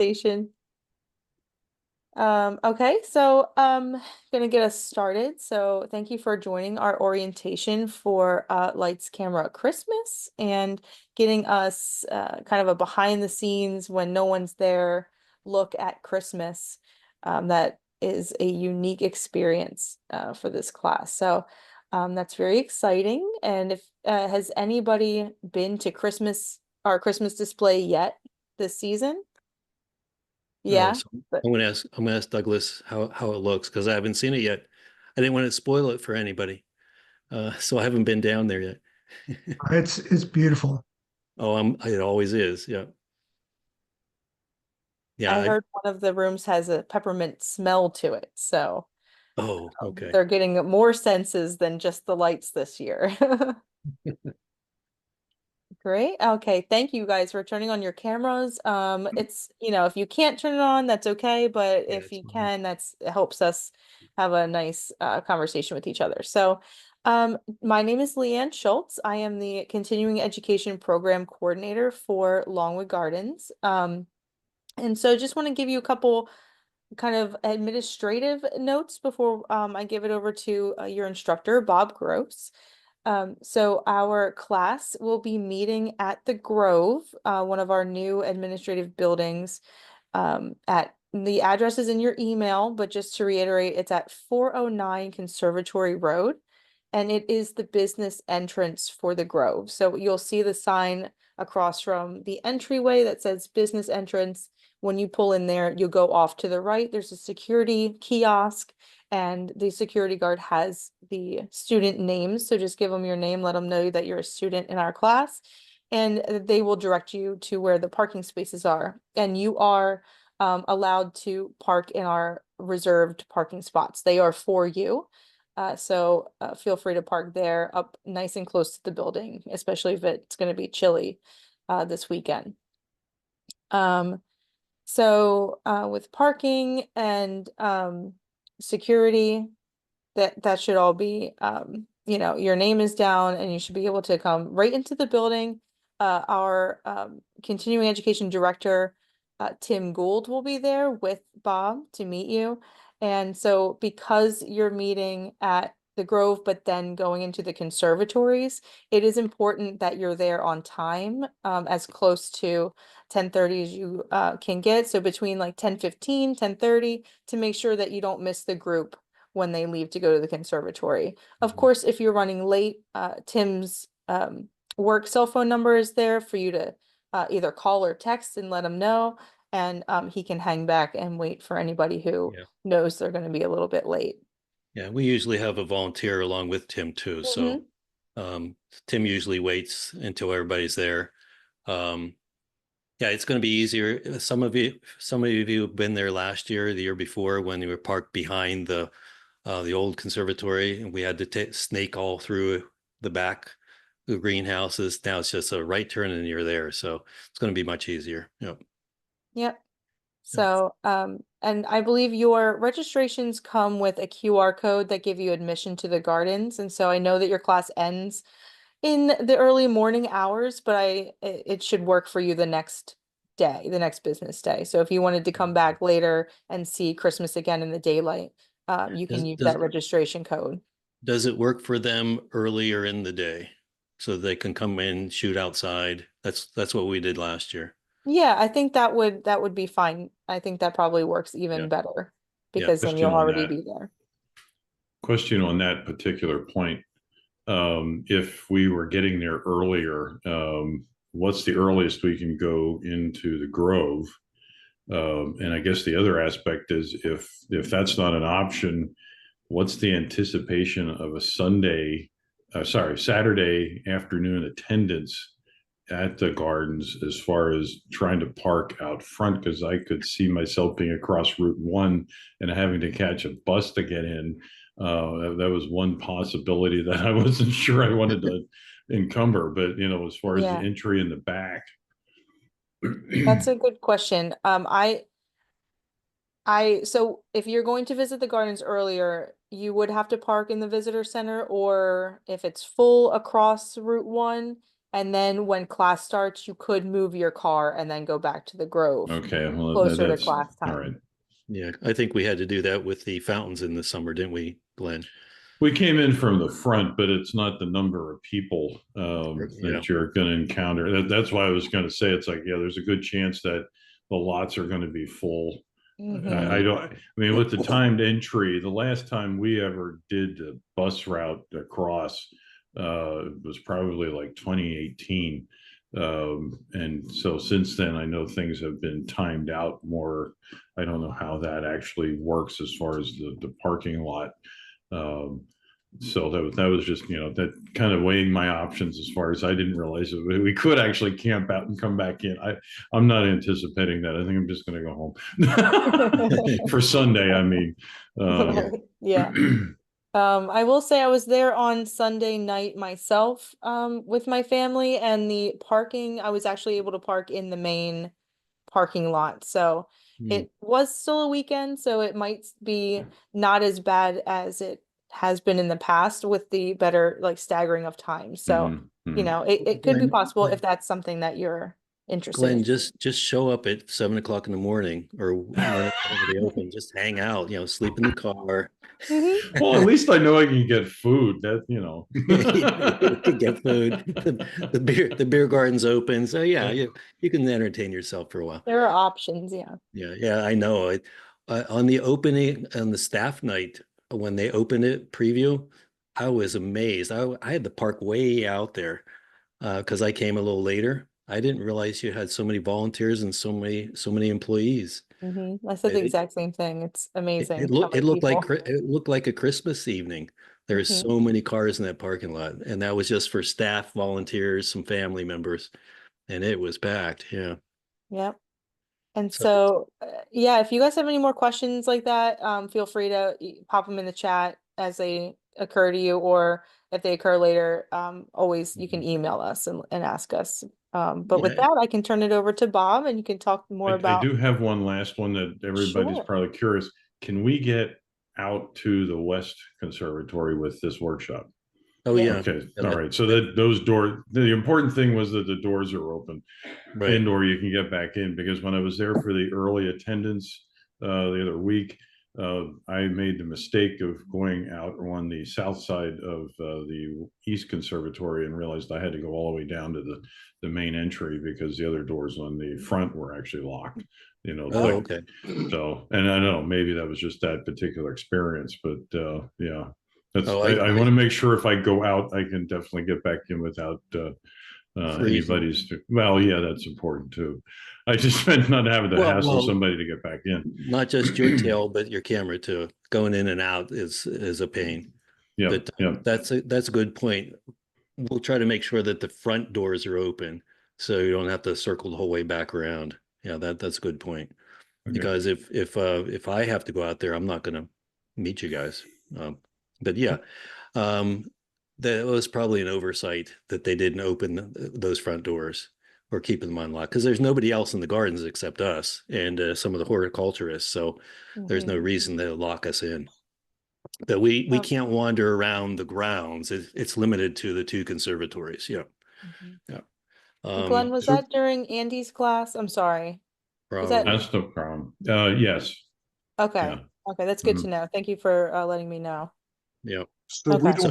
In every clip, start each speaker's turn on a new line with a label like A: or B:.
A: Station. Okay, so gonna get us started. So thank you for joining our orientation for Lights Camera Christmas and getting us kind of a behind the scenes when no one's there look at Christmas. That is a unique experience for this class. So that's very exciting. And if has anybody been to our Christmas display yet this season?
B: No,
A: Yeah.
B: so I'm gonna ask Douglas how it looks because I haven't seen it yet. I didn't want to spoil it for anybody. So I haven't been down there yet.
C: It's beautiful.
B: Oh, it always is. Yeah. Yeah.
A: I heard one of the rooms has a peppermint smell to it, so
B: Oh, okay.
A: they're getting more senses than just the lights this year. Great. Okay. Thank you guys for turning on your cameras. It's, if you can't turn it on, that's okay, but
B: Yeah,
A: if
B: it's
A: you
B: fine.
A: can, it helps us have a nice conversation with each other. So, my name is Leanne Schultz. I am the Continuing Education Program Coordinator for Longwood Gardens. And so just want to give you a couple kind of administrative notes before I give it over to your instructor, Bob Gross. So our class will be meeting at the Grove, one of our new administrative buildings. At the address is in your email, but just to reiterate, it's at 409 Conservatory Road, and it is the business entrance for the Grove. So you'll see the sign across from the entryway that says business entrance. When you pull in there, you'll go off to the right. There's a security kiosk, and the security guard has the student names. So just give them your name, let them know that you're a student in our class, and they will direct you to where the parking spaces are. And you are allowed to park in our reserved parking spots. They are for you. So feel free to park there up nice and close to the building, especially if it's going to be chilly this weekend. So with parking and security, that should all be your name is down and you should be able to come right into the building. Our continuing education director, Tim Gould, will be there with Bob to meet you. And so because you're meeting at the Grove, but then going into the conservatories, it is important that you're there on time, as close to 10:30 as you can get. So between like 10:15, 10:30, to make sure that you don't miss the group when they leave to go to the conservatory. Of
B: Mhm.
A: course, if you're running late, Tim's work cell phone number is there for you to either call or text and let him know. And he can hang back and wait for anybody who
B: Yeah.
A: knows they're going to be a little bit late.
B: Yeah. We usually have a volunteer along with Tim too. So
A: Hmm.
B: um, Tim usually waits until everybody's there. Um, yeah, it's going to be easier. Some of you have been there last year, the year before, when you were parked behind the old conservatory, and we had to snake all through the back, the greenhouses. Now it's just a right turn and you're there. So it's going to be much easier. Yep.
A: Yep.
B: Yep.
A: So, and I believe your registrations come with a QR code that give you admission to the gardens. And so I know that your class ends in the early morning hours, but it should work for you the next day, the next business day. So if you wanted to come back later and see Christmas again in the daylight, you can
B: Does
A: use
B: does
A: that registration code.
B: does it work for them earlier in the day so they can come in, shoot outside? That's what we did last year.
A: Yeah, I think that would be fine. I think that probably works
B: Yeah.
A: even better
B: Yeah.
A: because then you'll
C: Question on
A: already
C: that.
A: be there.
C: Question on that particular point. If we were getting there earlier, what's the earliest we can go into the Grove? And I guess the other aspect is if that's not an option, what's the anticipation of a Saturday afternoon attendance at the gardens as far as trying to park out front? Because I could see myself being across Route 1 and having to catch a bus to get in. That was one possibility that I wasn't sure I wanted to encumber. But, as far as the
A: Yeah,
C: entry in the back,
A: that's a good question. So if you're going to visit the gardens earlier, you would have to park in the visitor center, or if it's full across Route 1, And then when class starts, you could move your car and then go back to the Grove
C: Okay, well,
A: closer to
C: that's
A: class
C: all
A: time.
C: right.
B: Yeah, I think we had to do that with the fountains in the summer, didn't we, Glenn?
C: We came in from the front, but it's not the number of people
B: Yeah.
C: that you're going to encounter. That's why I was going to say it's like, yeah, there's a good chance that the lots are going to be full.
A: Mhm.
C: I don't. I mean, with the timed entry, the last time we ever did the bus route across was probably like 2018. And so since then, I know things have been timed out more. I don't know how that actually works as far as the parking lot. Um, so that was just, that kind of weighing my options as far as I didn't realize it. We could actually camp out and come back in. I'm not anticipating that. I think I'm just going to go home for Sunday. I mean,
A: Yeah. I will say I was there on Sunday night myself, with my family, and the parking, I was actually able to park in the main parking lot. So
B: Hmm.
A: it was still a weekend, so it might be not as bad as it has been in the past with the better like staggering of time. So,
C: mhm.
A: it could be possible if that's something that you're interested
B: Glenn,
A: in.
B: just show up at 7 o'clock in the morning or whenever they open. Just hang out, sleep in the car.
A: Mhm.
C: Well, at least I know I can get food. That
B: You can get food. The beer garden's open, so yeah, you can entertain yourself for a while.
A: There are options, yeah.
B: Yeah, I know. On the opening, on the staff night, when they opened it preview, I was amazed. I had to park way out there because I came a little later. I didn't realize you had so many volunteers and so many employees.
A: I said the
B: It,
A: exact same thing. It's
B: it,
A: amazing
B: it
A: how
B: looked it
A: many
B: looked like
A: people.
B: it looked like a Christmas evening. There's
A: Mhm.
B: so many cars in that parking lot, and that was just for staff, volunteers, some family members, and it was packed. Yeah.
A: Yep. And
B: So
A: so, yeah, if you guys have any more questions like that, feel free to pop them in the chat as they occur to you, or if they occur later, always you can email us and ask us. But with
B: yeah,
A: that, I can turn it over to Bob and you can talk more
C: I
A: about.
C: do have one last one that everybody's
A: Sure.
C: probably curious. Can we get out to the West Conservatory with this workshop?
B: oh
A: Yeah.
B: yeah,
C: Okay,
B: Yeah,
C: all right. So that those doors, the important thing was that the doors are open,
B: right.
C: and/or you can get back in. Because when I was there for the early attendance the other week, I made the mistake of going out on the south side of the East Conservatory and realized I had to go all the way down to the main entry because the other doors on the front were actually locked.
B: Oh,
C: like,
B: okay.
C: so, and I don't know, maybe that was just that particular experience, but yeah.
B: Oh,
C: I
B: I
C: want to make sure if I go out, I can definitely get back in without
B: freezing.
C: anybody's. Well, yeah, that's important too. I just meant not having to hassle
B: Well,
C: somebody to get back in.
B: not just your tail, but your camera too. Going in and out is a pain.
C: Yeah,
B: But
C: yeah.
B: that's a good point. We'll try to make sure that the front doors are open, so you don't have to circle the whole way back around. Yeah, that's a good point.
C: Okay.
B: Because if I have to go out there, I'm not going to meet you guys. But yeah, um, that was probably an oversight that they didn't open those front doors or keep them unlocked because there's nobody else in the gardens except us and some of the horticulturists. So there's no
A: Mhm.
B: reason to lock us in. But we can't wander around the grounds. It's limited to the two conservatories. Yeah,
A: Mhm.
B: yeah.
A: Glenn, was
D: So
A: that during Andy's class? I'm sorry. Was that
B: Probably.
C: That's no problem. Yes.
A: okay?
C: Yeah.
A: Okay, that's good to
C: Mhm.
A: know. Thank you for letting me know.
B: Yeah.
D: so
A: Okay.
B: So,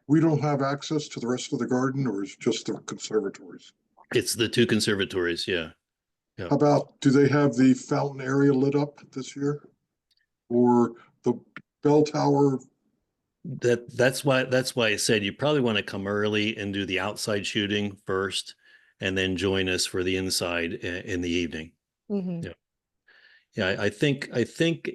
D: we don't have access to the rest of the garden, or is it just the conservatories?
B: it's the two conservatories. Yeah. Yeah.
D: How about, do they have the fountain area lit up this year? Or the bell tower?
B: That's why I said you probably want to come early and do the outside shooting first, and then join us for the inside in the evening.
A: Mhm.
B: Yeah. Yeah, I think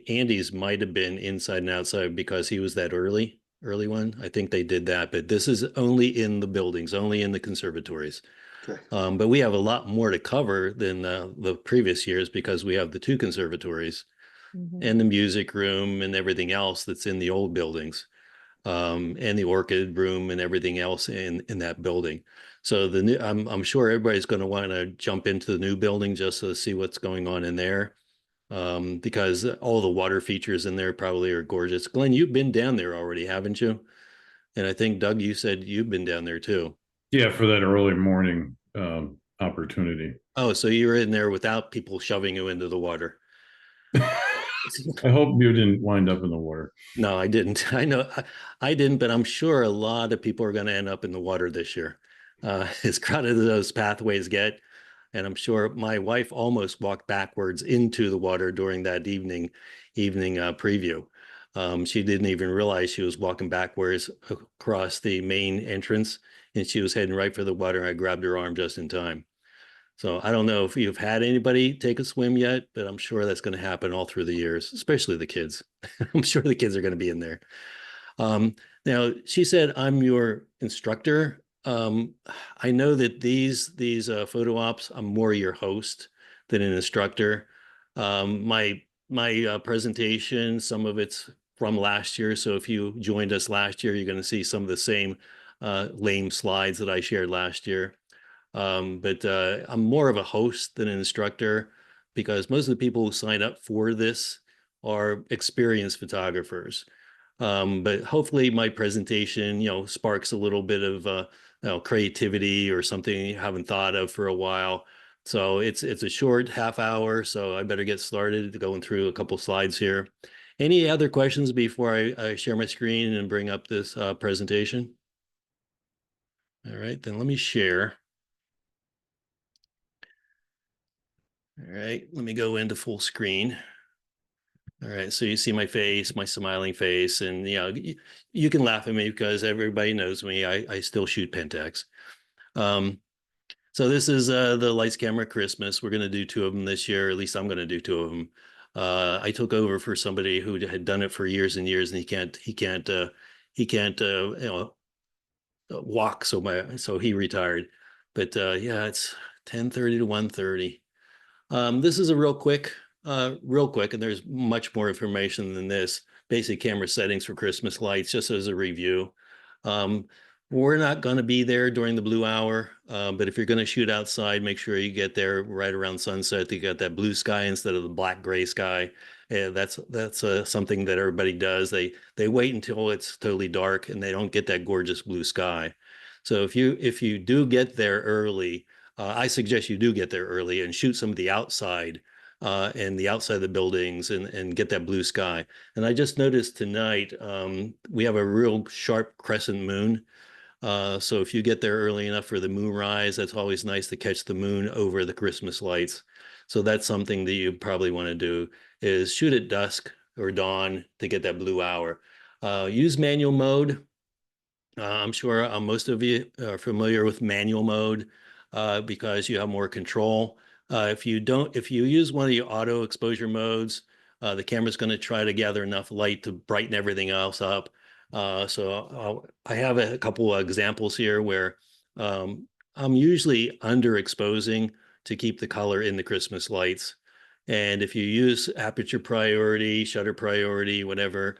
B: Andy's might have been inside and outside because he was that early one. I think they did that, but this is only in the buildings, only in the conservatories.
D: Okay,
B: But we have a lot more to cover than the previous years because we have the two conservatories
A: Mhm.
B: and the music room and everything else that's in the old buildings, and the orchid room and everything else in that building. So the new, I'm sure everybody's going to want to jump into the new building just to see what's going on in there, because all the water features in there probably are gorgeous. Glenn, you've been down there already, haven't you? And I think Doug, you said you've been down there too.
C: Yeah, for that early morning opportunity.
B: Oh, so you were in there without people shoving you into the water.
C: I hope you didn't wind up in the water.
B: No, I didn't. I know I didn't, but I'm sure a lot of people are going to end up in the water this year. As crowded as those pathways get, and I'm sure my wife almost walked backwards into the water during that evening preview. She didn't even realize she was walking backwards across the main entrance, and she was heading right for the water. I grabbed her arm just in time. So I don't know if you've had anybody take a swim yet, but I'm sure that's going to happen all through the years, especially the kids. I'm sure the kids are going to be in there. Now, she said, I'm your instructor. I know that these photo ops, I'm more your host than an instructor. My presentation, some of it's from last year. So if you joined us last year, you're going to see some of the same lame slides that I shared last year. But I'm more of a host than an instructor because most of the people who sign up for this are experienced photographers. But hopefully my presentation, sparks a little bit of creativity or something you haven't thought of for a while. So it's a short half hour, so I better get started going through a couple slides here. Any other questions before I share my screen and bring up this presentation? All right, then let me share. All right, let me go into full screen. All right, so you see my face, my smiling face, and you can laugh at me because everybody knows me. I still shoot Pentax. So this is the Lights Camera Christmas. We're going to do 2 of them this year. At least I'm going to do 2 of them. I took over for somebody who had done it for years and years, and he can't walk, so he retired. But yeah, it's 10:30 to 1:30. This is a real quick, and there's much more information than this. Basic camera settings for Christmas lights, just as a review. We're not going to be there during the blue hour, but if you're going to shoot outside, make sure you get there right around sunset. You got that blue sky instead of the black gray sky. That's something that everybody does. They wait until it's totally dark and they don't get that gorgeous blue sky. So if you do get there early, I suggest you do get there early and shoot some of the outside and the outside of the buildings and get that blue sky. And I just noticed tonight we have a real sharp crescent moon. So if you get there early enough for the moonrise, that's always nice to catch the moon over the Christmas lights. So that's something that you probably want to do is shoot at dusk or dawn to get that blue hour. Use manual mode. I'm sure most of you are familiar with manual mode because you have more control. If you use one of the auto exposure modes, the camera's going to try to gather enough light to brighten everything else up. So I have a couple of examples here where I'm usually underexposing to keep the color in the Christmas lights. And if you use aperture priority, shutter priority, whatever,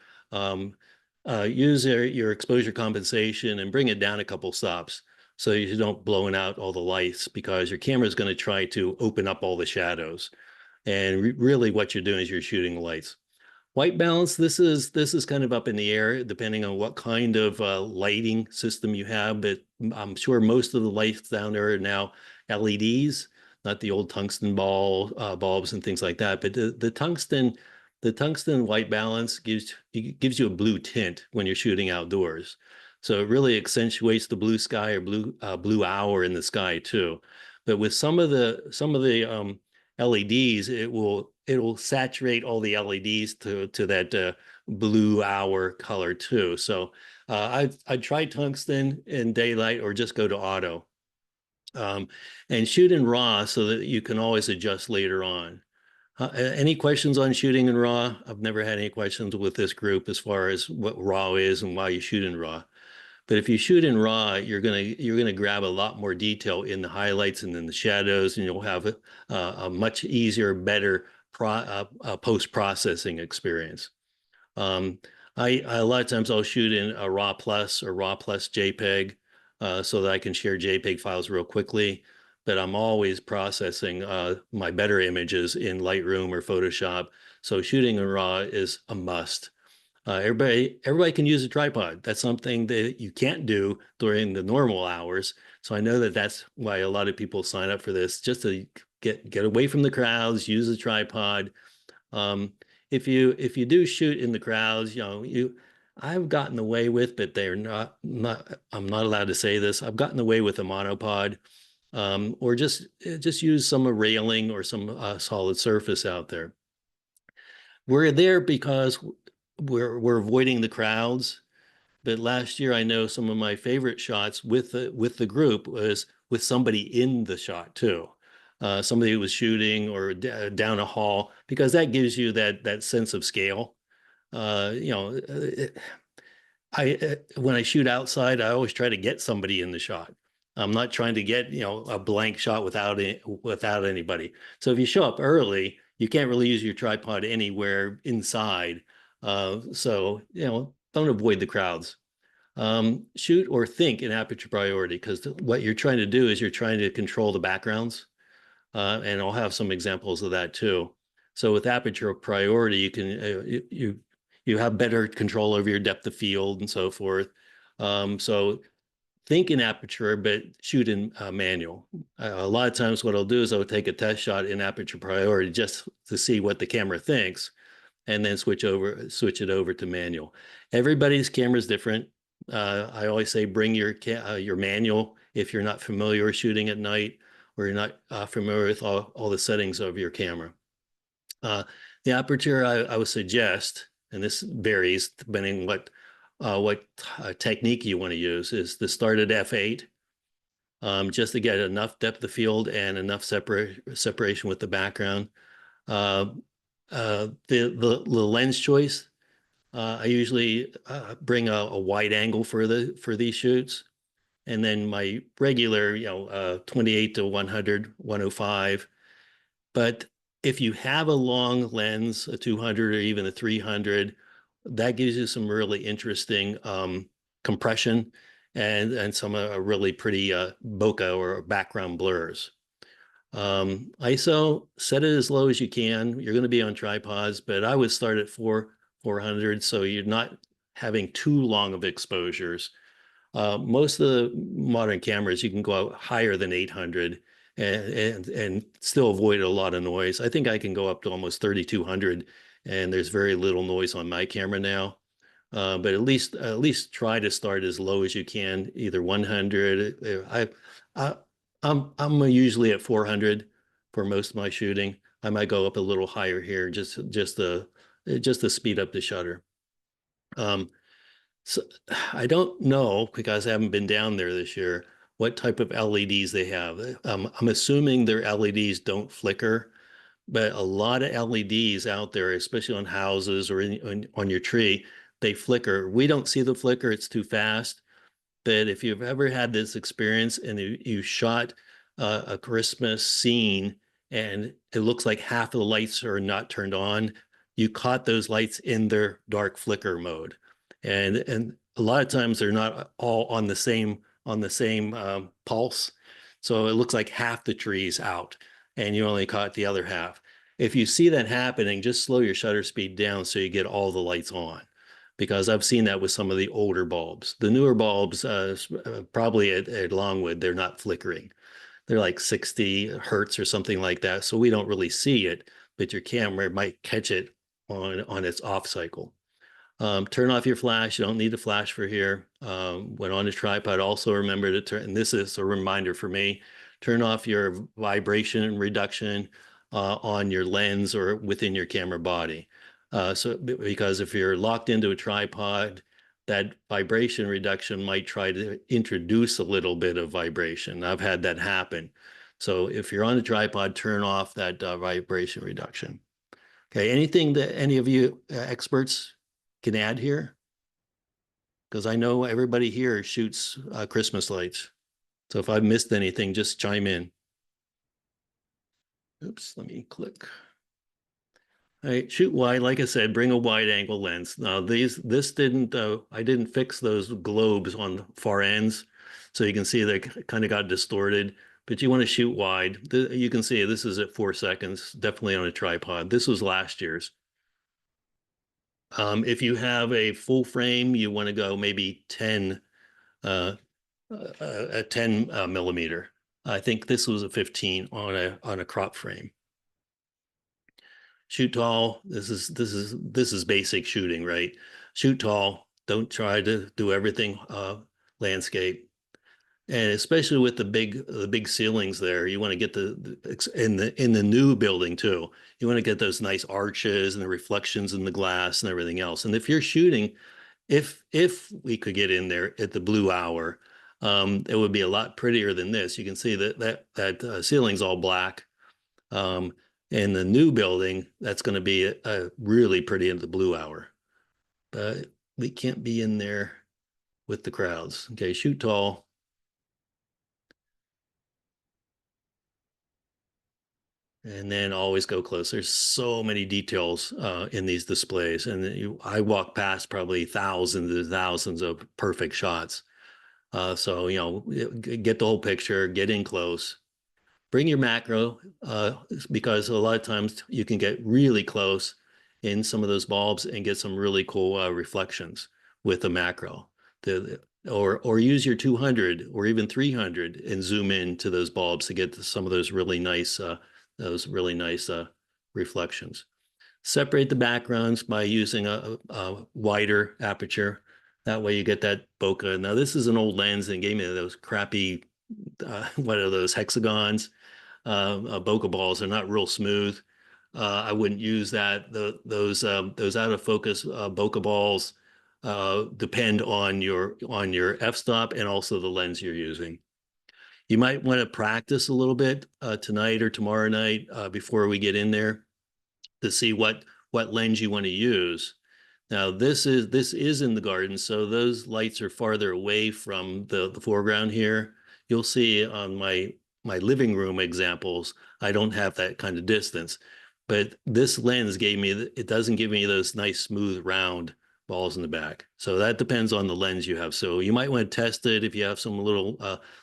B: use your exposure compensation and bring it down a couple stops so you don't blowing out all the lights because your camera is going to try to open up all the shadows. And really what you're doing is you're shooting lights. White balance, this is kind of up in the air depending on what kind of lighting system you have, but I'm sure most of the lights down there are now LEDs, not the old tungsten bulbs and things like that. But the tungsten white balance gives you a blue tint when you're shooting outdoors. So it really accentuates the blue sky or blue hour in the sky too. But with some of the LEDs, it will saturate all the LEDs to that blue hour color too. So I'd try tungsten in daylight or just go to auto. And shoot in RAW so that you can always adjust later on. Any questions on shooting in RAW? I've never had any questions with this group as far as what RAW is and why you shoot in RAW. But if you shoot in RAW, you're gonna grab a lot more detail in the highlights and in the shadows, and you'll have a much easier, better post-processing experience. A lot of times I'll shoot in a RAW Plus or RAW Plus JPEG so that I can share JPEG files real quickly. But I'm always processing my better images in Lightroom or Photoshop. So shooting in RAW is a must. Everybody can use a tripod. That's something that you can't do during the normal hours. So I know that that's why a lot of people sign up for this, just to get away from the crowds, use a tripod. If you do shoot in the crowds, I've gotten away with, but they're not. I'm not allowed to say this. I've gotten away with a monopod, or just use some railing or some solid surface out there. We're there because we're avoiding the crowds. But last year, I know some of my favorite shots with the group was with somebody in the shot too. Somebody who was shooting or down a hall, because that gives you that sense of scale. When I shoot outside, I always try to get somebody in the shot. I'm not trying to get a blank shot without anybody. So if you show up early, you can't really use your tripod anywhere inside. So don't avoid the crowds. Shoot or think in aperture priority, because what you're trying to do is you're trying to control the backgrounds. And I'll have some examples of that too. So with aperture priority, you can you have better control over your depth of field and so forth. So think in aperture, but shoot in manual. A lot of times what I'll do is I'll take a test shot in aperture priority just to see what the camera thinks, and then switch it over to manual. Everybody's camera is different. I always say bring your manual if you're not familiar with shooting at night, or you're not familiar with all the settings of your camera. The aperture I would suggest, and this varies depending what technique you want to use, is to start at f8, just to get enough depth of field and enough separation with the background. The lens choice, I usually bring a wide angle for these shoots, and then my regular 28 to 100, 105. But if you have a long lens, a 200 or even a 300, that gives you some really interesting compression and some really pretty bokeh or background blurs. ISO, set it as low as you can. You're going to be on tripods, but I would start at 400, so you're not having too long of exposures. Most of the modern cameras, you can go out higher than 800 and still avoid a lot of noise. I think I can go up to almost 3200, and there's very little noise on my camera now. But at least try to start as low as you can, either 100. I'm usually at 400 for most of my shooting. I might go up a little higher here just to speed up the shutter. So I don't know, because I haven't been down there this year, what type of LEDs they have. I'm assuming their LEDs don't flicker, but a lot of LEDs out there, especially on houses or on your tree, they flicker. We don't see the flicker, it's too fast. But if you've ever had this experience and you shot a Christmas scene and it looks like half of the lights are not turned on, you caught those lights in their dark flicker mode. And a lot of times they're not all on the same pulse. So it looks like half the tree's out and you only caught the other half. If you see that happening, just slow your shutter speed down so you get all the lights on, because I've seen that with some of the older bulbs. The newer bulbs, probably at Longwood, they're not flickering. They're like 60 hertz or something like that. So we don't really see it, but your camera might catch it on its off cycle. Turn off your flash. You don't need a flash for here. When on a tripod, also remember to turn, and this is a reminder for me, turn off your vibration reduction on your lens or within your camera body. Because if you're locked into a tripod, that vibration reduction might try to introduce a little bit of vibration. I've had that happen. So if you're on a tripod, turn off that vibration reduction. Okay, anything that any of you experts can add here? Because I know everybody here shoots Christmas lights. So if I've missed anything, just chime in. Oops, let me click. All right, shoot wide. Like I said, bring a wide angle lens. Now this didn't, I didn't fix those globes on the far ends. So you can see they kind of got distorted, but you want to shoot wide. You can see this is at 4 seconds, definitely on a tripod. This was last year's. If you have a full frame, you want to go maybe 10, a 10 millimeter. I think this was a 15 on a crop frame. Shoot tall. This is basic shooting, right? Shoot tall. Don't try to do everything landscape. And especially with the big ceilings there, you want to get in the new building too. You want to get those nice arches and the reflections in the glass and everything else. And if you're shooting, if we could get in there at the blue hour, it would be a lot prettier than this. You can see that ceiling's all black. In the new building, that's going to be a really pretty in the blue hour. But we can't be in there with the crowds. Okay, shoot tall. And then always go close. There's so many details in these displays. And I walk past probably thousands and thousands of perfect shots. So, get the whole picture, get in close. Bring your macro because a lot of times you can get really close in some of those bulbs and get some really cool reflections with the macro. Or use your 200 or even 300 and zoom in to those bulbs to get to some of those really nice reflections. Separate the backgrounds by using a wider aperture. That way you get that bokeh. Now this is an old lens and gave me those crappy, what are those, hexagons? Bokeh balls are not real smooth. I wouldn't use that. Those out of focus bokeh balls depend on your f-stop and also the lens you're using. You might want to practice a little bit tonight or tomorrow night before we get in there to see what lens you want to use. Now this is in the garden, so those lights are farther away from the foreground here. You'll see on my living room examples, I don't have that kind of distance, but this lens it doesn't give me those nice smooth round balls in the back. So that depends on the lens you have. So you might want to test it if you have some little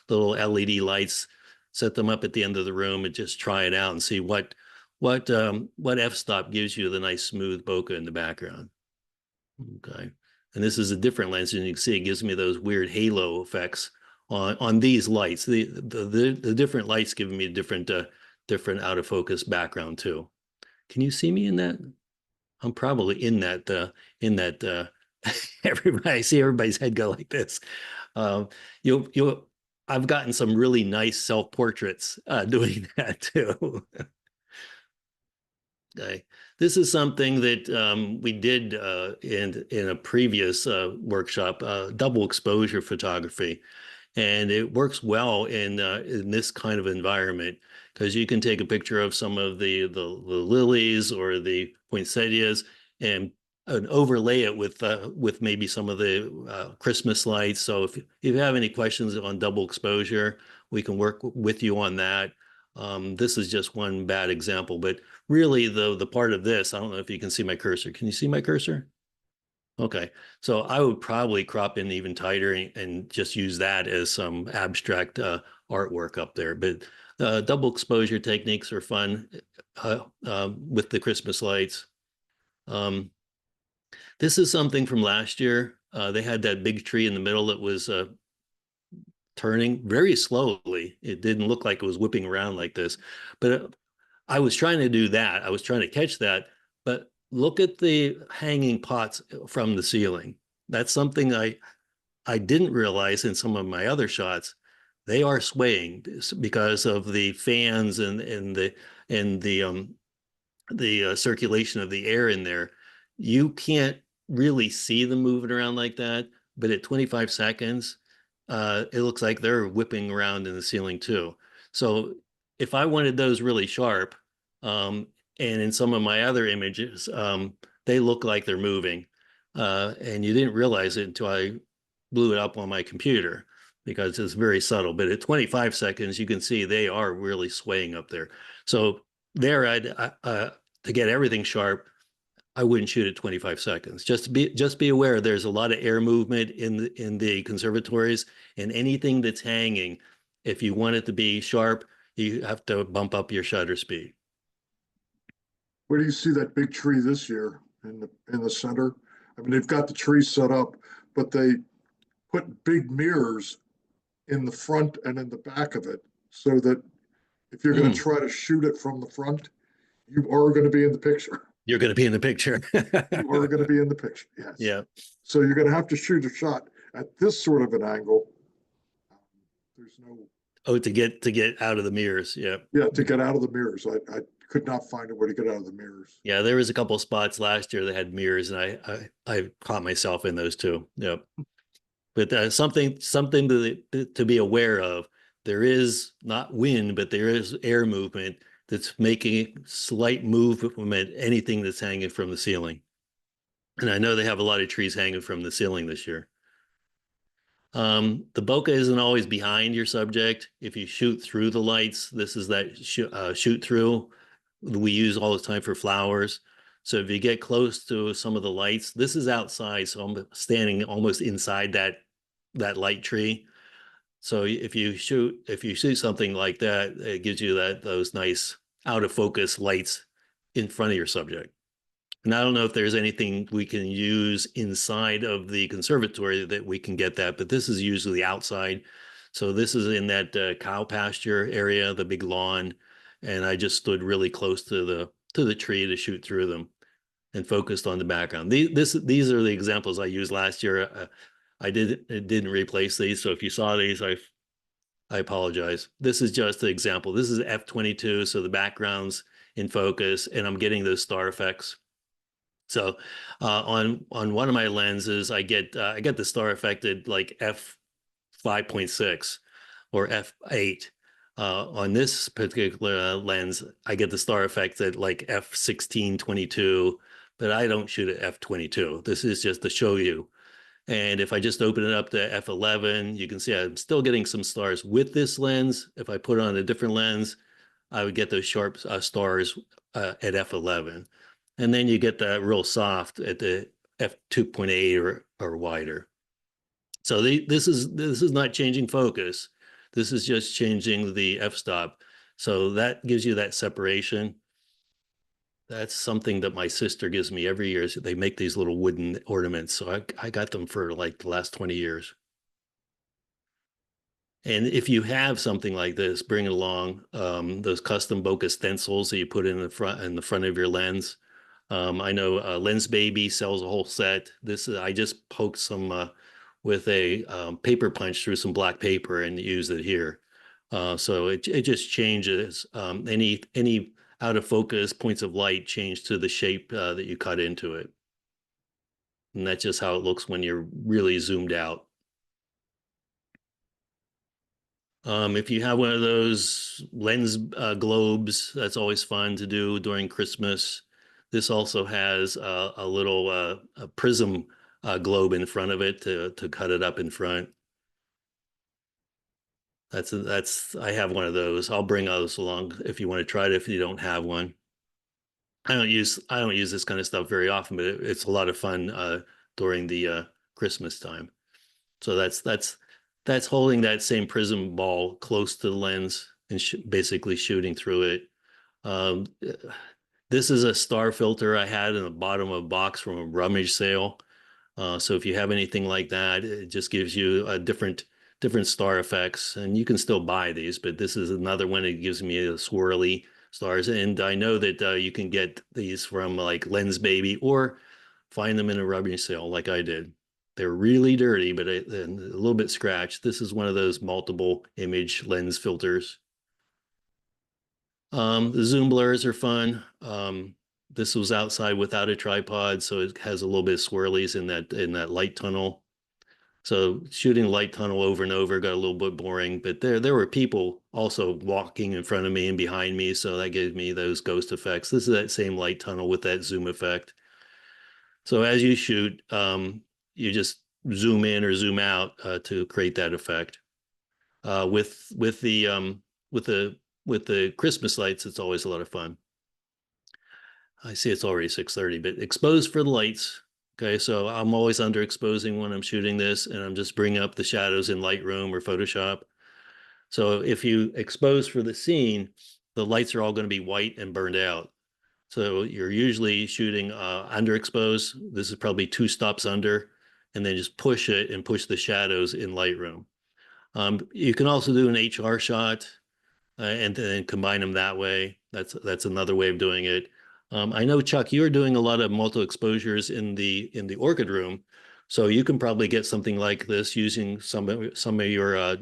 B: LED lights, set them up at the end of the room and just try it out and see what f-stop gives you the nice smooth bokeh in the background. Okay. And this is a different lens, and you can see it gives me those weird halo effects on these lights. The different lights give me different out of focus background too. Can you see me in that? I'm probably in that everybody, I see everybody's head go like this. I've gotten some really nice self-portraits doing that too. Okay. This is something that we did in a previous workshop, double exposure photography. And it works well in this kind of environment because you can take a picture of some of the lilies or the poinsettias and overlay it with maybe some of the Christmas lights. So if you have any questions on double exposure, we can work with you on that. This is just one bad example, but really the part of this, I don't know if you can see my cursor. Can you see my cursor? Okay, so I would probably crop in even tighter and just use that as some abstract artwork up there. But double exposure techniques are fun with the Christmas lights. This is something from last year. They had that big tree in the middle that was turning very slowly. It didn't look like it was whipping around like this, but I was trying to do that. I was trying to catch that, but look at the hanging pots from the ceiling. That's something I didn't realize in some of my other shots. They are swaying because of the fans and the circulation of the air in there. You can't really see them moving around like that, but at 25 seconds, it looks like they're whipping around in the ceiling too. So if I wanted those really sharp, and in some of my other images, they look like they're moving. And you didn't realize it until I blew it up on my computer because it's very subtle. But at 25 seconds, you can see they are really swaying up there. So there, to get everything sharp, I wouldn't shoot at 25 seconds. Just be aware there's a lot of air movement in the conservatories, and anything that's hanging, if you want it to be sharp, you have to bump up your shutter speed.
D: Where do you see that big tree this year? in the center. I mean, they've got the trees set up, but they put big mirrors in the front and in the back of it so that if you're going to try to shoot it from the front, you are going to be in the picture.
B: You're going to be in the picture.
D: You are going to be in the picture. Yes.
B: Yeah.
D: So you're going to have to shoot a shot at this sort of an angle. There's no.
B: Oh, to get out of the mirrors. Yeah.
D: Yeah, to get out of the mirrors. I could not find a way to get out of the mirrors.
B: Yeah, there was a couple of spots last year that had mirrors, and I caught myself in those too. Yep. But something to be aware of. There is not wind, but there is air movement that's making slight movement, anything that's hanging from the ceiling. And I know they have a lot of trees hanging from the ceiling this year. The bokeh isn't always behind your subject. If you shoot through the lights, this is that shoot through we use all the time for flowers. So if you get close to some of the lights, this is outside, so I'm standing almost inside that light tree. So if you shoot something like that, it gives you those nice out of focus lights in front of your subject. And I don't know if there's anything we can use inside of the conservatory that we can get that, but this is usually outside. So this is in that cow pasture area, the big lawn, and I just stood really close to the tree to shoot through them and focused on the background. These are the examples I used last year. I didn't replace these, so if you saw these, I apologize. This is just an example. This is f/22, so the background's in focus, and I'm getting those star effects. So on one of my lenses, I get the star effect at like f/5.6 or f/8. On this particular lens, I get the star effect at like f/16/22, but I don't shoot at f/22. This is just to show you. And if I just open it up to f/11, you can see I'm still getting some stars with this lens. If I put on a different lens, I would get those sharp stars at f/11. And then you get that real soft at the f/2.8 or wider. So this is not changing focus. This is just changing the f-stop. So that gives you that separation. That's something that my sister gives me every year. So they make these little wooden ornaments. So I got them for like the last 20 years. And if you have something like this, bring it along. Those custom bokeh stencils that you put in the front of your lens. I know Lens Baby sells a whole set. I just poked some with a paper punch through some black paper and used it here. So it just changes any out of focus points of light change to the shape that you cut into it. And that's just how it looks when you're really zoomed out. If you have one of those lens globes, that's always fun to do during Christmas. This also has a little a prism globe in front of it to cut it up in front. I have one of those. I'll bring those along if you want to try it if you don't have one. I don't use this kind of stuff very often, but it's a lot of fun during the Christmas time. So that's holding that same prism ball close to the lens and basically shooting through it. This is a star filter I had in the bottom of a box from a rummage sale. So if you have anything like that, it just gives you a different star effects, and you can still buy these, but this is another one that gives me a swirly stars. And I know that you can get these from like Lens Baby or find them in a rummage sale like I did. They're really dirty, but a little bit scratched. This is one of those multiple image lens filters. The zoom blurs are fun. This was outside without a tripod, so it has a little bit of swirlies in that light tunnel. So shooting light tunnel over and over got a little bit boring, but there were people also walking in front of me and behind me, so that gave me those ghost effects. This is that same light tunnel with that zoom effect. So as you shoot, you just zoom in or zoom out to create that effect. With the Christmas lights, it's always a lot of fun. I see it's already 6:30, but expose for the lights. Okay, so I'm always underexposing when I'm shooting this, and I'm just bringing up the shadows in Lightroom or Photoshop. So if you expose for the scene, the lights are all going to be white and burned out. So you're usually shooting underexposed. This is probably 2 stops under, and then just push it and push the shadows in Lightroom. You can also do an HR shot and then combine them that way. That's another way of doing it. I know, Chuck, you're doing a lot of multiple exposures in the orchid room, so you can probably get something like this using some of your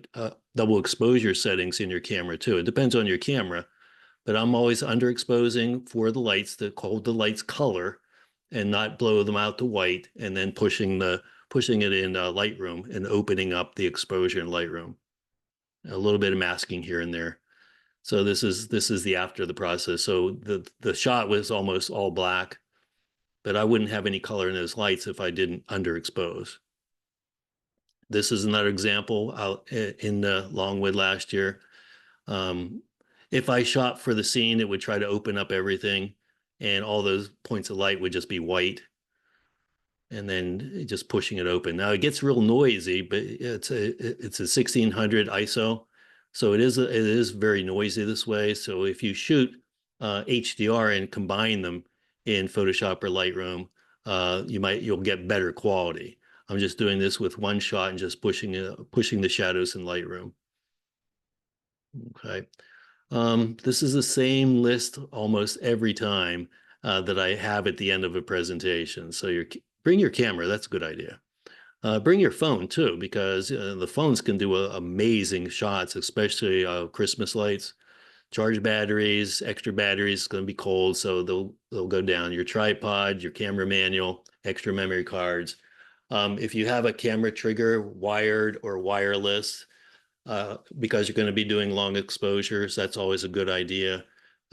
B: double exposure settings in your camera too. It depends on your camera, but I'm always underexposing for the lights to hold the lights color and not blow them out to white, and then pushing it in Lightroom and opening up the exposure in Lightroom. A little bit of masking here and there. So this is the after the process. So the shot was almost all black, but I wouldn't have any color in those lights if I didn't underexpose. This is another example out in Longwood last year. If I shot for the scene, it would try to open up everything, and all those points of light would just be white, and then just pushing it open. Now it gets real noisy, but it's a 1600 ISO. So it is very noisy this way. So if you shoot HDR and combine them in Photoshop or Lightroom, you'll get better quality. I'm just doing this with one shot and just pushing the shadows in Lightroom. Okay. This is the same list almost every time that I have at the end of a presentation. So bring your camera. That's a good idea. Bring your phone too, because the phones can do amazing shots, especially Christmas lights. Charge batteries, extra batteries, it's going to be cold, so they'll go down. Your tripod, your camera manual, extra memory cards. If you have a camera trigger, wired or wireless, because you're going to be doing long exposures, that's always a good idea.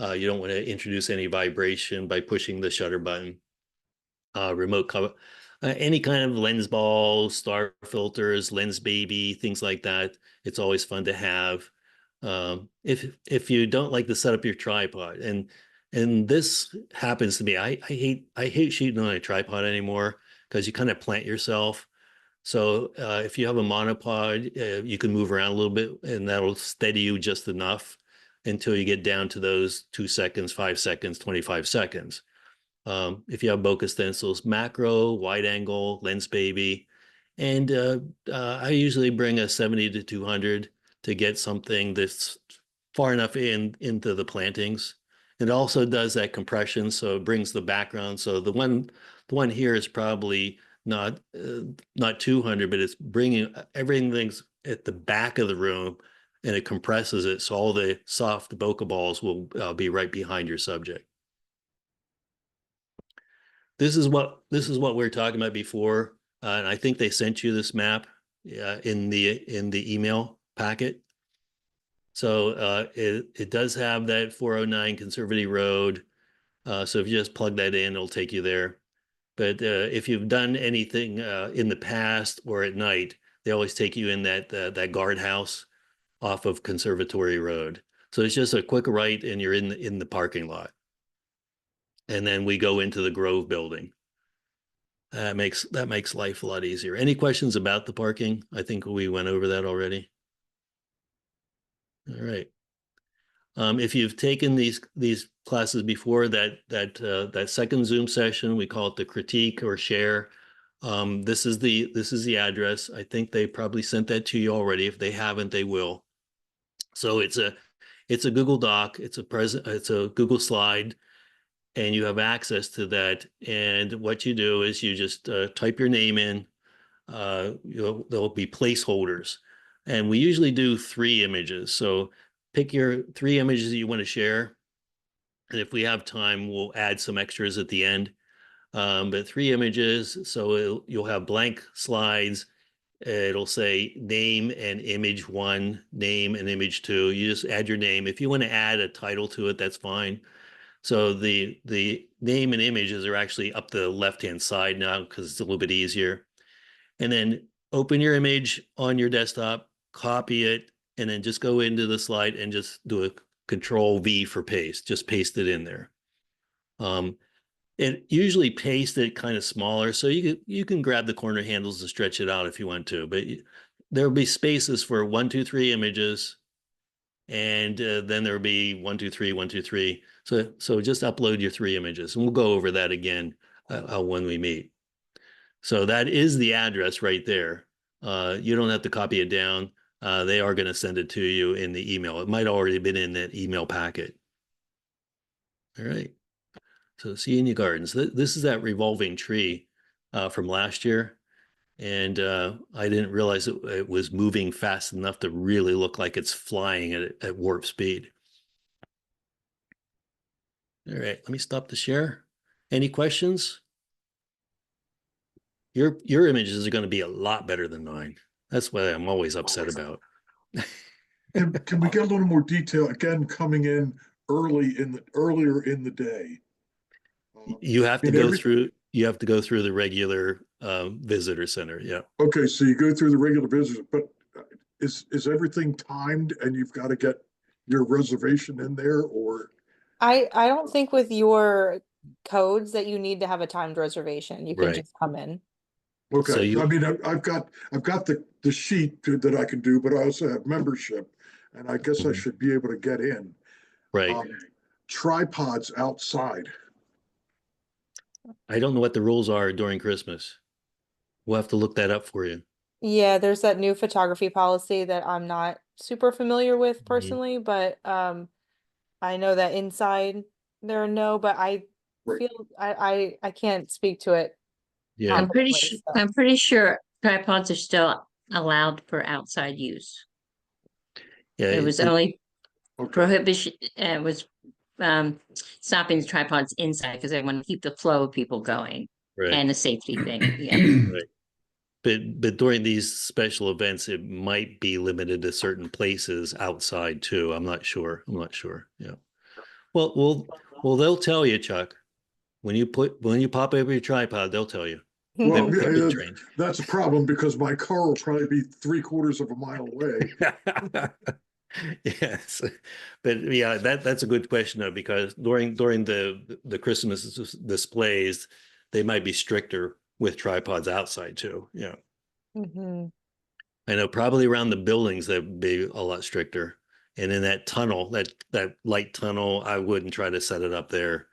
B: You don't want to introduce any vibration by pushing the shutter button. Remote cover. Any kind of lens ball, star filters, lens baby, things like that. It's always fun to have. If you don't like to set up your tripod, and this happens to me, I hate shooting on a tripod anymore because you kind of plant yourself. So if you have a monopod, you can move around a little bit, and that'll steady you just enough until you get down to those 2 seconds, 5 seconds, 25 seconds. If you have bokeh stencils, macro, wide angle, lens baby, and I usually bring a 70 to 200 to get something that's far enough into the plantings. It also does that compression, so it brings the background. So the one here is probably not 200, but it's bringing everything's at the back of the room, and it compresses it, so all the soft bokeh balls will be right behind your subject. This is what we were talking about before, and I think they sent you this map in the email packet. So it does have that 409 Conservative Road. So if you just plug that in, it'll take you there. But if you've done anything in the past or at night, they always take you in that guardhouse off of Conservatory Road. So it's just a quick right, and you're in the parking lot. And then we go into the Grove building. That makes life a lot easier. Any questions about the parking? I think we went over that already. All right. If you've taken these classes before, that second Zoom session, we call it the critique or share. This is the address. I think they probably sent that to you already. If they haven't, they will. So it's a Google Doc. It's a Google slide, and you have access to that. And what you do is you just type your name in. There'll be placeholders, and we usually do 3 images. So pick your 3 images that you want to share, and if we have time, we'll add some extras at the end. But 3 images, so you'll have blank slides. It'll say name and image 1, name and image 2. You just add your name. If you want to add a title to it, that's fine. So the name and images are actually up the left-hand side now because it's a little bit easier. And then open your image on your desktop, copy it, and then just go into the slide and just do a Control V for paste. Just paste it in there. And usually paste it kind of smaller, so you can grab the corner handles and stretch it out if you want to. But there'll be spaces for 1, 2, 3 images, and then there'll be 1, 2, 3, 1, 2, 3. So just upload your 3 images, and we'll go over that again when we meet. So that is the address right there. You don't have to copy it down. They are going to send it to you in the email. It might already have been in that email packet. All right. So see you in your gardens. This is that revolving tree from last year. And I didn't realize it was moving fast enough to really look like it's flying at warp speed. All right, let me stop the share. Any questions? Your images are going to be a lot better than mine. That's what I'm always upset about.
D: Can we get a little more detail, again, coming in earlier in the day?
B: You have to go through. You have to go through the regular visitor center. Yeah.
D: Okay, so you go through the regular visitors, but is everything timed and you've got to get your reservation in there, or?
A: I don't think with your codes that you need to have a timed reservation. You can
B: Right.
A: just come in.
D: Okay,
B: So you-
D: I mean, I've got the sheet that I can do, but I also have membership, and I guess I
B: Mhm.
D: should be able to get in.
B: Right.
D: Tripods outside.
B: I don't know what the rules are during Christmas. We'll have to look that up for you.
A: Yeah, there's that new photography policy that I'm not super familiar with personally, but I know that inside there are no, but I
D: Right.
A: feel I can't speak to it.
B: Yeah.
A: confidently, so.
E: I'm pretty sure tripods are still allowed for outside use.
B: Yeah.
E: It was
B: it-
E: only
D: Okay,
E: prohibition, was stopping the tripods inside because they want to keep the flow of people going
B: right.
E: and a safety thing. Yeah.
B: But during these special events, it might be limited to certain places outside too. I'm not sure. Yeah. Well, they'll tell you, Chuck. When you pop over your tripod, they'll tell you.
D: well,
B: They've been
D: yeah,
B: trained.
D: that's a problem because my car will probably be 3/4 of a mile away.
B: Yes, but yeah, that's a good question though, because during the Christmas displays, they might be stricter with tripods outside too. Yeah,
A: Mhm.
B: I know probably around the buildings they'd be a lot stricter, and in that tunnel, that light tunnel, I wouldn't try to set it up there.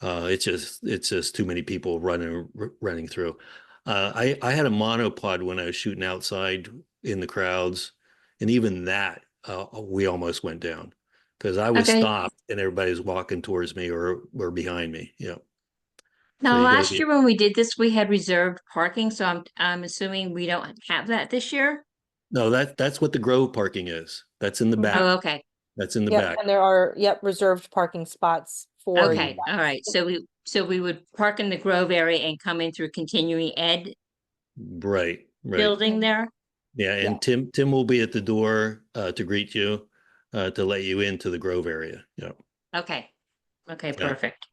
B: It's just too many people running through. I had a monopod when I was shooting outside in the crowds, and even that we almost went down because I was
E: Okay.
B: stopped and everybody was walking towards me or behind me. Yeah.
E: Now,
B: you gotta
E: last
B: be-
E: year when we did this, we had reserved parking, so I'm assuming we don't have that this year.
B: No, that's what the Grove parking is. That's in the
A: Mhm.
B: back.
E: Oh, okay.
B: That's in the
A: Yep,
B: back.
A: and there are reserved parking spots for you
E: Okay, all
A: guys.
E: right. So we would park in the Grove area and come in through continuing ed
B: Right.
E: building there.
B: Yeah, and
A: Yeah.
B: Tim will be at the door to greet you, to let you into the Grove area. Yeah.
E: Okay. Okay,
B: Yeah.
E: perfect.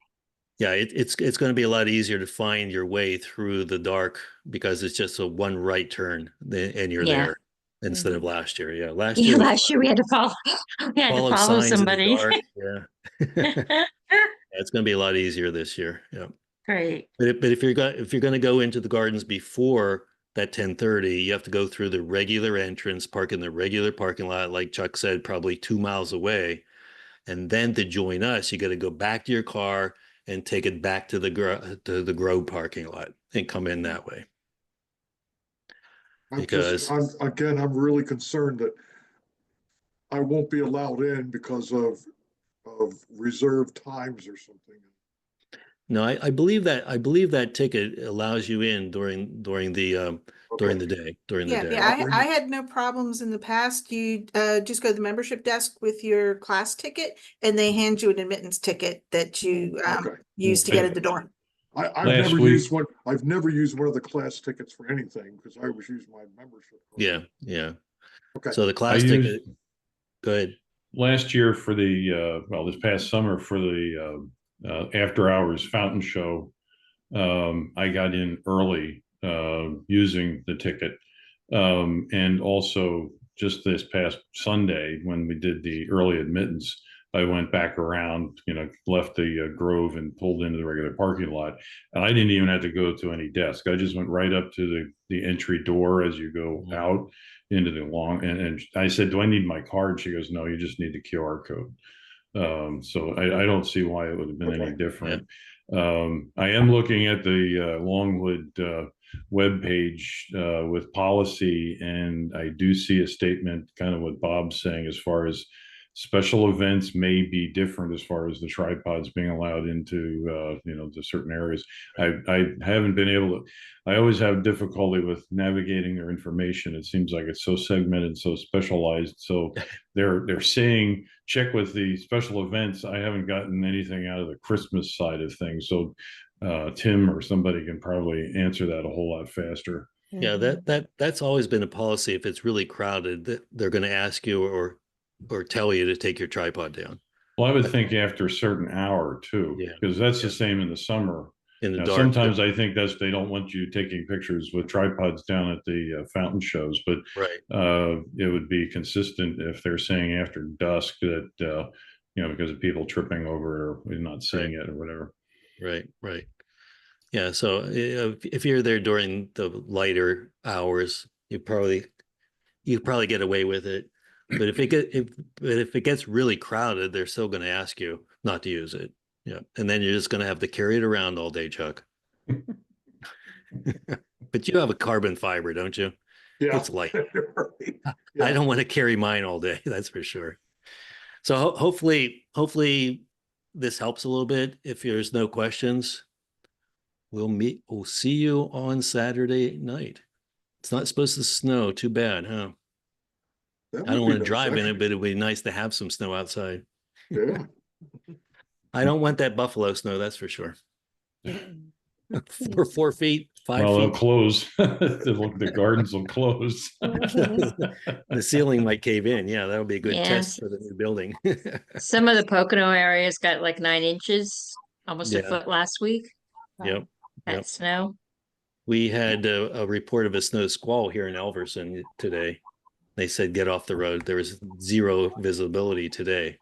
B: Yeah, it's going to be a lot easier to find your way through the dark because it's just a one right turn and you're
E: Yeah.
B: there instead of last year. Yeah, last
E: Yeah,
B: year was
E: last year we had to follow,
B: follow signs in the
E: somebody.
B: dark. Yeah. It's going to be a lot easier this year. Yeah.
E: Great.
B: But if you're going to go into the gardens before that 10:30, you have to go through the regular entrance, park in the regular parking lot, like Chuck said, probably 2 miles away. And then to join us, you got to go back to your car and take it back to the Grove parking lot and come in that way. Because-
D: I'm really concerned that I won't be allowed in because of reserved times or something.
B: No, I believe that ticket allows you in during the day.
F: Yeah, I had no problems in the past. You just go to the membership desk with your class ticket and they hand you an admittance ticket that you
D: Okay.
F: use to get at the door.
D: I've
C: Last
D: never
C: week-
D: used one. I've never used one of the class tickets for anything because I always use my membership card.
B: Yeah.
D: Okay.
B: So the class
C: used-
B: ticket. Go ahead.
C: Last year for this past summer for the after hours fountain show, I got in early using the ticket. And also just this past Sunday when we did the early admittance, I went back around, left the Grove and pulled into the regular parking lot. And I didn't even have to go to any desk. I just went right up to the entry door as you go out into the long, and I said, do I need my card? She goes, no, you just need the QR code. So I don't see why it would have been any different. I am looking at the Longwood webpage with policy, and I do see a statement, kind of what Bob's saying, as far as special events may be different as far as the tripods being allowed into to certain areas. I haven't been able to. I always have difficulty with navigating their information. It seems like it's so segmented, so specialized. So they're saying check with the special events. I haven't gotten anything out of the Christmas side of things. So Tim or somebody can probably answer that a whole lot faster.
B: Yeah, that's always been a policy. If it's really crowded, they're going to ask you or tell you to take your tripod down.
C: Well, I would think after a certain hour too,
B: Yeah.
C: because that's the same in the summer.
B: In the
C: Now,
B: dark.
C: sometimes I think they don't want you taking pictures with tripods down at the fountain shows, but
B: Right.
C: it would be consistent if they're saying after dusk that because of people tripping over or not seeing it or whatever.
B: Right. Yeah. So if you're there during the lighter hours, you probably get away with it. But if it gets really crowded, they're still going to ask you not to use it. Yeah. And then you're just going to have to carry it around all day, Chuck. But you have a carbon fiber, don't you?
D: Yeah.
B: It's light.
D: Right.
B: I
D: Yeah.
B: don't want to carry mine all day. That's for sure. So hopefully this helps a little bit. If there's no questions, we'll see you on Saturday night. It's not supposed to snow. Too bad, huh?
D: That
B: I don't
D: would
B: want
D: be
B: to drive
D: nice,
B: in it, but
D: actually.
B: it'd be nice to have some snow outside.
D: Yeah.
B: I don't want that buffalo snow, that's for sure. For 4 feet, 5
C: Well, they'll
B: feet.
C: close. The gardens will close.
B: The ceiling might cave in. Yeah, that'll be a good test
E: Yes.
B: for the new building.
E: Some of the Pocono areas got like 9 inches, almost a
B: Yeah.
E: foot last week.
B: Yep.
E: That
B: Yep.
E: snow.
B: We had a report of a snow squall here in Elverson today. They said get off the road. There was zero visibility today.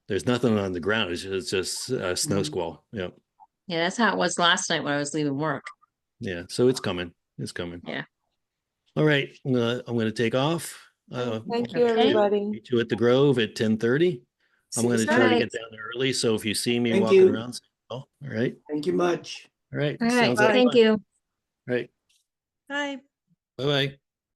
B: There's nothing on the ground. It's just a snow
E: Mhm.
B: squall. Yep.
E: Yeah, that's how it was last night when I was leaving work.
B: Yeah. So it's coming. It's coming.
E: Yeah.
B: All right. I'm going to take off.
A: Thank you,
E: Okay.
A: everybody.
B: Meet you at the Grove at 10:30. I'm going to try to
E: Right.
B: get down there early. So if you see me
G: Thank
B: walking
G: you.
B: around, all right.
G: Thank you much.
B: All right.
E: All right.
B: Sounds like
E: Thank
B: fun.
E: you.
B: All right.
F: Bye.
B: Bye-bye.